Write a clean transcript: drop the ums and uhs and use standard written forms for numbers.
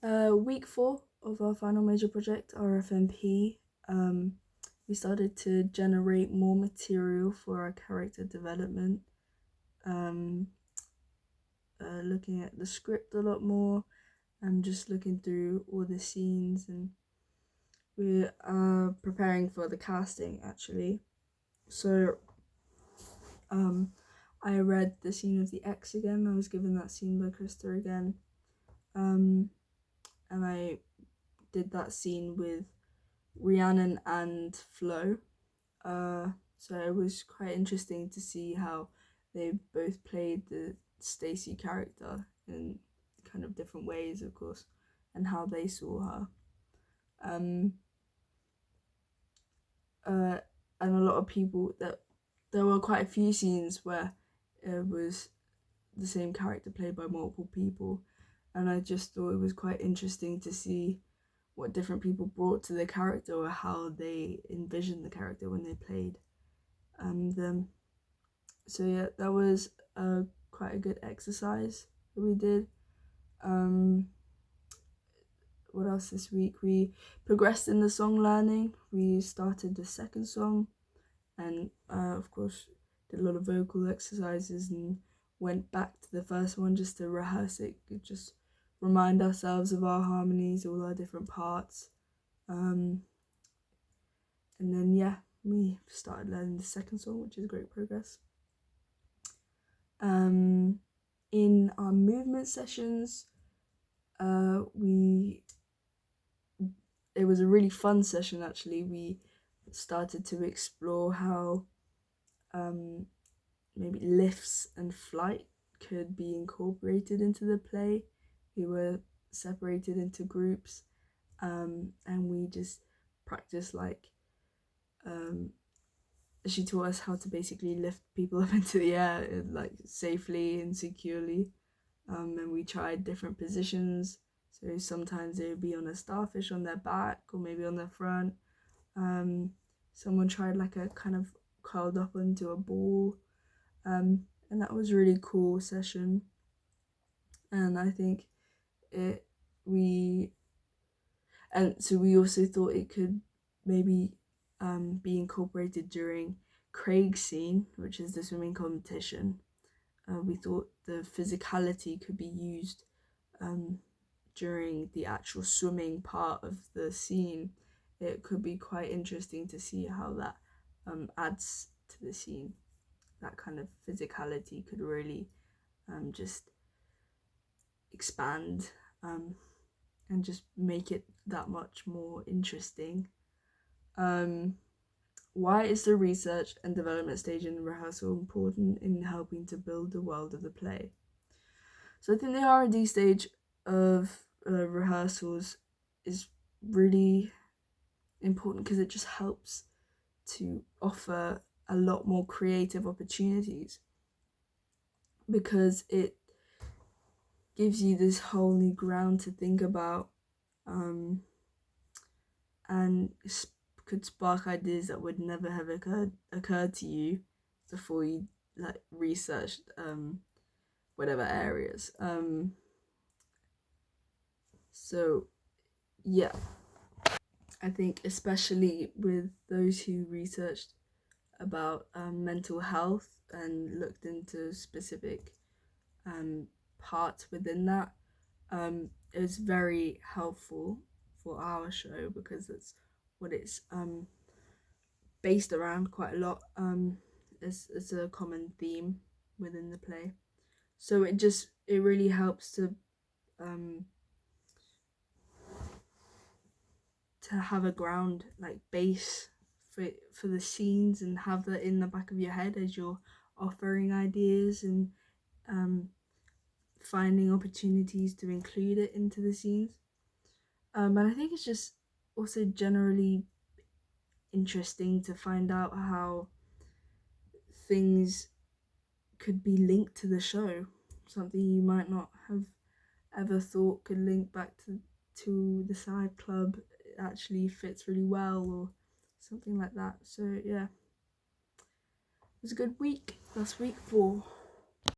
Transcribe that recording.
Week 4 of our final major project, our FMP, we started to generate more material for our character development, um, looking at the script a lot more and just looking through all the scenes, and we are preparing for the casting actually. So I read the scene of the X again. I was given that scene by Krista again, and I did that scene with Rhiannon and Flo. So it was quite interesting to see how they both played the Stacy character in kind of different ways, of course, and how they saw her. Um, and a lot of people that there were quite a few scenes where it was the same character played by multiple people, and I just thought it was quite interesting to see what different people brought to the character or how they envisioned the character when they played them. So yeah, that was quite a good exercise that we did. What else this week? We progressed in the song learning. We started the second song, and of course did a lot of vocal exercises and went back to the first one just to rehearse it, just remind ourselves of our harmonies, all our different parts. And then yeah, we started learning the second song, which is great progress. In our movement sessions, it was a really fun session actually. We started to explore how maybe lifts and flight could be incorporated into the play. We were separated into groups, and we just practiced she taught us how to basically lift people up into the air like safely and securely, and we tried different positions. So sometimes they would be on a starfish on their back or maybe on their front. Someone tried like a kind of curled up into a ball, and that was a really cool session. And I think we also thought it could maybe be incorporated during Craig's scene, which is the swimming competition. We thought the physicality could be used during the actual swimming part of the scene. It could be quite interesting to see how that adds to the scene. That kind of physicality could really just expand and just make it that much more interesting. Why is the research and development stage in rehearsal important in helping to build the world of the play? So I think the R&D stage of rehearsals is really important because it just helps to offer a lot more creative opportunities, because it gives you this whole new ground to think about, and could spark ideas that would never have occurred to you before you like researched whatever areas. So yeah, I think especially with those who researched about mental health and looked into specific parts within that, it was very helpful for our show because it's what it's based around quite a lot. It's a common theme within the play, so it really helps um to have a ground like base for the scenes and have that in the back of your head as you're offering ideas and finding opportunities to include it into the scenes. And I think it's just also generally interesting to find out how things could be linked to the show, something you might not have ever thought could link back to the side club actually fits really well, or something like that. So yeah, it was a good week. That's week 4.